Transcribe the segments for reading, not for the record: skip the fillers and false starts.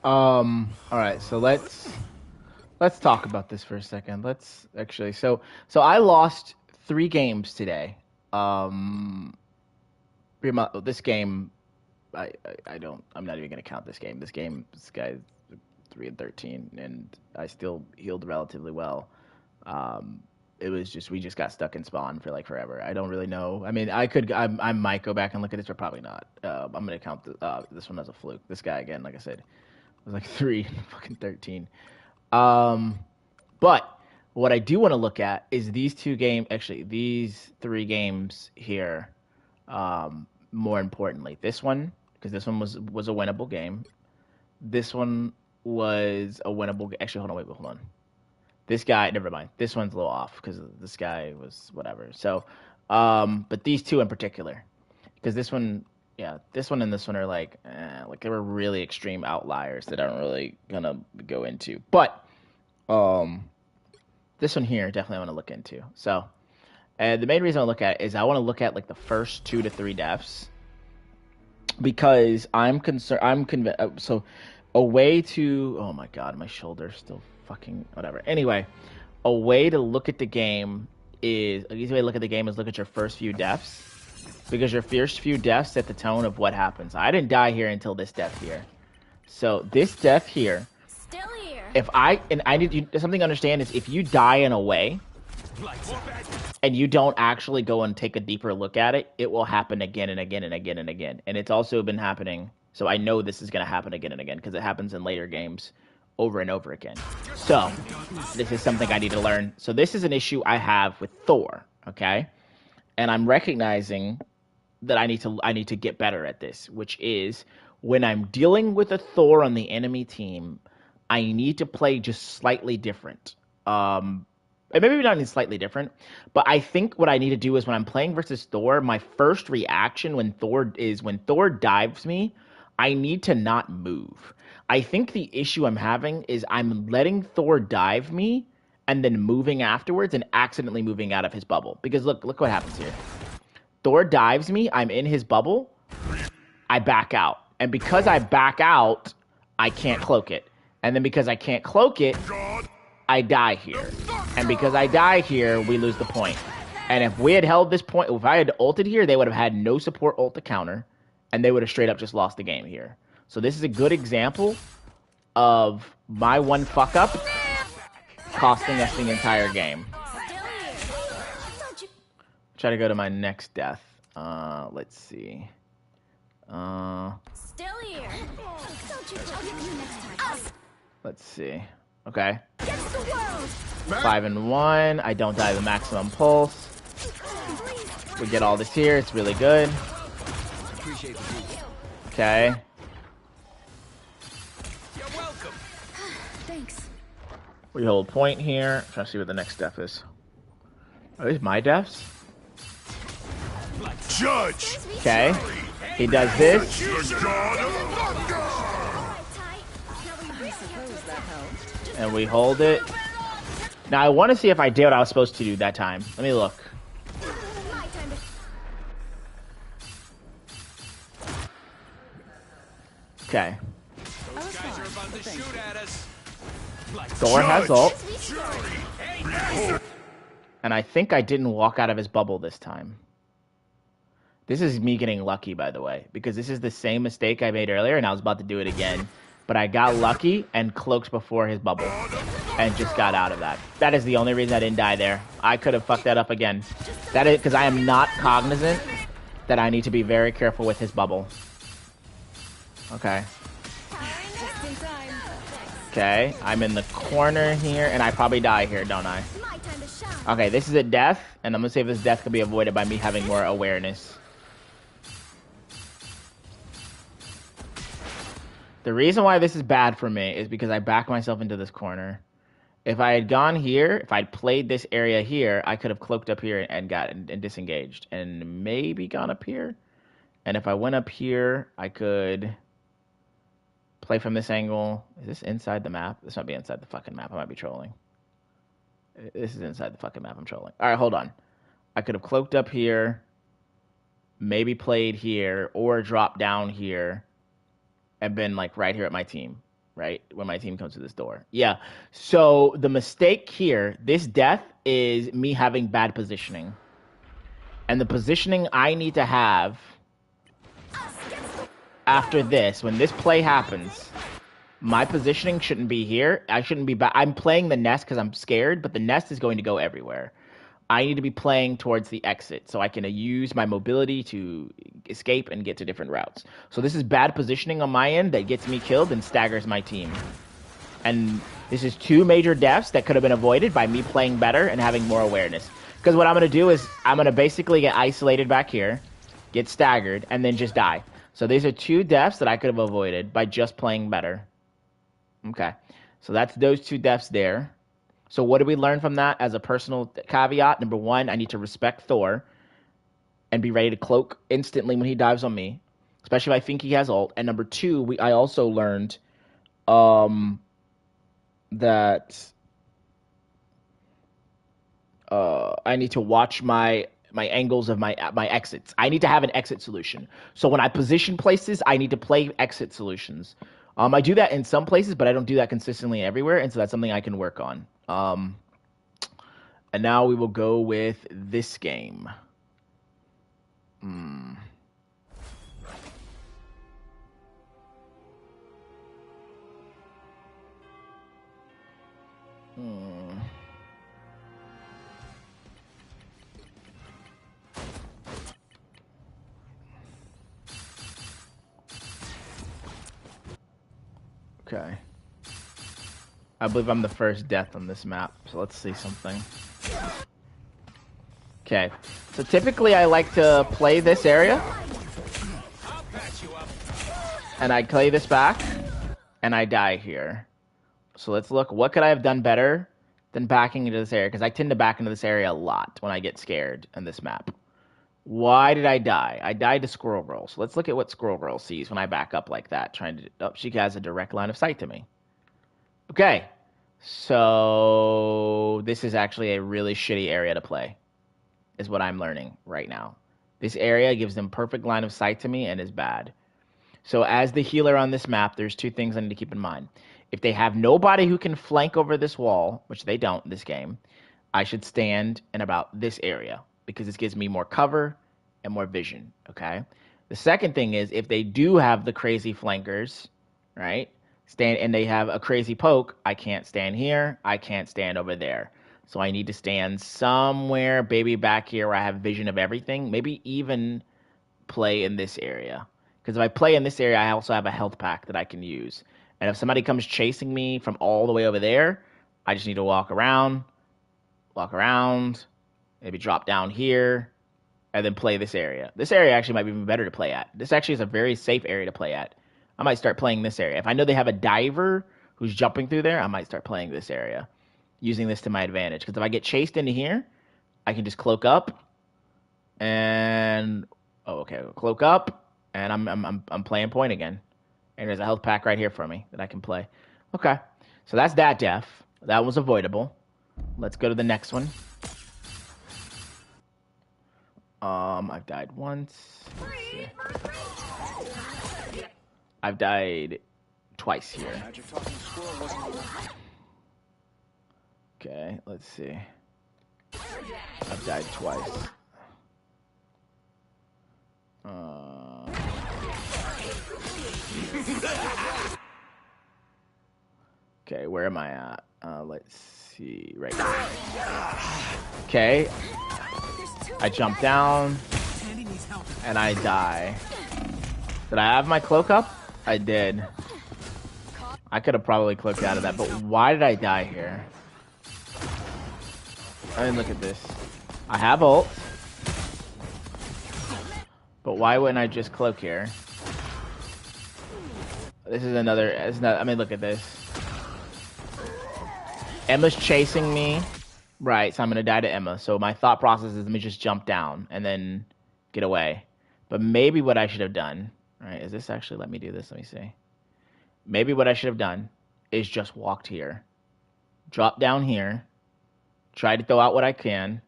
All right, so let's talk about this for a second. Let's actually. So I lost 3 games today. Um, this game, I don't. I'm not even gonna count this game. This guy's 3-13, and I still healed relatively well. Um, it was just we just got stuck in spawn for like forever. I don't really know. I mean, I might go back and look at this, but probably not. I'm gonna count this one as a fluke. This guy again, like I said, was like 3-13. Um, but what I do want to look at is these 2 games. Actually, these 3 games here. More importantly, this one because this one was a winnable game. This one was a winnable. Actually, hold on. This guy, never mind. This one's a little off because this guy was whatever. So, but these 2 in particular, because this one, yeah, this one and this one are like they were really extreme outliers that I'm really gonna go into. But um, this one here definitely I want to look into. So, and the main reason I look at it is I want to look at like the first 2 to 3 deaths because I'm concerned. I'm convinced. So, a way to oh my god, my shoulder's still fucking whatever. Anyway, a way to look at the game is an easy way to look at the game is look at your first few deaths because your first few deaths set the tone of what happens. I didn't die here until this death here. So this death here, Still here. if I need you something to understand is if you die in a way and you don't actually go and take a deeper look at it, it will happen again and again and again and again. And it's also been happening. So I know this is going to happen again and again because it happens in later games over and over again. So this is something I need to learn. So this is an issue I have with Thor, okay? And I'm recognizing that I need to get better at this, which is when I'm dealing with a Thor on the enemy team, I need to play just slightly different. And maybe not even slightly different, but I think what I need to do is when I'm playing versus Thor, my first reaction when Thor dives me, I need to not move. I think the issue I'm having is I'm letting Thor dive me and then moving afterwards and accidentally moving out of his bubble. Because look what happens here. Thor dives me, I'm in his bubble, I back out. And because I back out, I can't cloak it. And then because I can't cloak it, I die here. And because I die here, we lose the point. And if we had held this point, if I had ulted here, they would have had no support ult to counter, and they would have straight up just lost the game here. So this is a good example of my one fuck up costing us the entire game. Try to go to my next death. Let's see. Still here. Don't you? I'll get you next time. Let's see. Okay. Against the world. 5-1. I don't die the maximum pulse. We get all this here. It's really good. Okay. You're welcome. Thanks. We hold point here. Trying to see what the next death is. Are these my deaths? Judge. Okay. He does this. And we hold it. Now I want to see if I did what I was supposed to do that time. Let me look. Okay. Those guys are about to shoot at us. Thor has ult. Hey, And I think I didn't walk out of his bubble this time. This is me getting lucky, by the way, because this is the same mistake I made earlier, and I was about to do it again. But I got lucky and cloaked before his bubble, and just got out of that. That is the only reason I didn't die there. I could have fucked that up again. That is because I am not cognizant that I need to be very careful with his bubble. Okay. Okay, I'm in the corner here, and I probably die here, don't I? Okay, this is a death, and I'm gonna see if this death can be avoided by me having more awareness. The reason why this is bad for me is because I back myself into this corner. If I had gone here, if I'd played this area here, I could have cloaked up here and and disengaged, and maybe gone up here. And if I went up here, I could play from this angle. Is this inside the map? This might be inside the fucking map. I might be trolling. This is inside the fucking map. I'm trolling. All right, hold on. I could have cloaked up here, maybe played here, or dropped down here, and been like right here at my team. right? When my team comes to this door. Yeah. So the mistake here, this death is me having bad positioning. And the positioning I need to have after this, when this play happens, my positioning shouldn't be here. I shouldn't be back. I'm playing the nest because I'm scared, but the nest is going to go everywhere. I need to be playing towards the exit so I can use my mobility to escape and get to different routes. So this is bad positioning on my end that gets me killed and staggers my team. And this is 2 major deaths that could have been avoided by me playing better and having more awareness. Because what I'm going to do is I'm going to basically get isolated back here, get staggered, and then just die. So these are 2 deaths that I could have avoided by just playing better. Okay. So that's those 2 deaths there. So what did we learn from that as a personal caveat? Number 1, I need to respect Thor and be ready to cloak instantly when he dives on me, especially if I think he has ult. And number 2, I also learned that I need to watch my angles of my exits. I need to have an exit solution. So when I position places, I need to play exit solutions. I do that in some places, but I don't do that consistently everywhere, and so that's something I can work on. And now we will go with this game. Okay. I believe I'm the first death on this map, so let's see something. Okay. So typically I like to play this area. And I play this back. And I die here. So let's look. What could I have done better than backing into this area? Because I tend to back into this area a lot when I get scared in this map. Why did I die? I died to Squirrel Girl. So let's look at what Squirrel Girl sees when I back up like that. Trying to... Oh, she has a direct line of sight to me. Okay. So this is actually a really shitty area to play. Is what I'm learning right now. This area gives them perfect line of sight to me and is bad. So as the healer on this map, there's 2 things I need to keep in mind. If they have nobody who can flank over this wall, which they don't in this game, I should stand in about this area because this gives me more cover and more vision, okay? The second thing is if they do have the crazy flankers, right, and they have a crazy poke, I can't stand here, I can't stand over there. So I need to stand somewhere, maybe back here where I have vision of everything, maybe even play in this area. Because if I play in this area, I also have a health pack that I can use. And if somebody comes chasing me from all the way over there, I just need to walk around, maybe drop down here, and then play this area. This area actually might be even better to play at. This actually is a very safe area to play at. I might start playing this area. If I know they have a diver who's jumping through there, I might start playing this area, using this to my advantage. Because if I get chased into here, I can just cloak up, and cloak up, and I'm playing point again. And there's a health pack right here for me that I can play. Okay, so that's that death. That was avoidable. Let's go to the next one. I've died once. I've died twice here. Okay, let's see. I've died twice. Okay, where am I at? Let's see. Right here. Okay. I jump down. And I die. Did I have my cloak up? I did. I could have probably cloaked out of that, but why did I die here? I mean, look at this. I have ult. But why wouldn't I just cloak here? This is another... It's not, I mean, look at this. Emma's chasing me. Right, so I'm going to die to Emma. So my thought process is let me just jump down and then get away. But maybe what I should have done... Right, is this actually... Let me do this. Let me see. Maybe what I should have done is just walked here. Drop down here. Try to throw out what I can.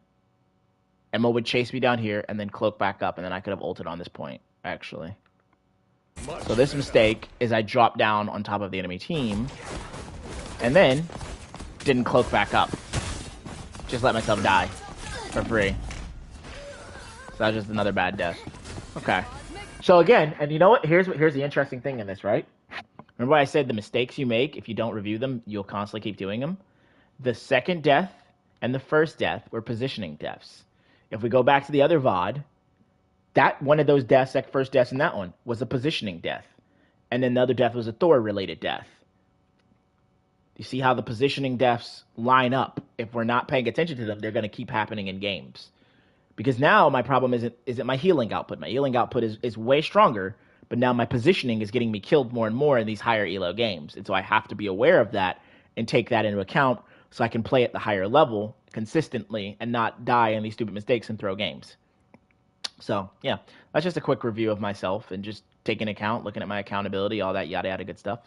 Emma would chase me down here and then cloak back up. And then I could have ulted on this point, actually. So this mistake is I dropped down on top of the enemy team, and then didn't cloak back up. Just let myself die for free. So that was just another bad death. Okay. So again, and you know what? Here's the interesting thing in this, right? Remember what I said, the mistakes you make, if you don't review them, you'll constantly keep doing them? The second death and the first death were positioning deaths. If we go back to the other VOD, that one of those deaths, that first death in that one, was a positioning death. And then the other death was a Thor-related death. You see how the positioning deaths line up? If we're not paying attention to them, they're going to keep happening in games. Because now my problem isn't my healing output. My healing output is way stronger, but now my positioning is getting me killed more and more in these higher elo games. And so I have to be aware of that and take that into account so I can play at the higher level consistently and not die in these stupid mistakes and throw games. So, yeah, that's just a quick review of myself and just taking account, looking at my accountability, all that yada yada good stuff.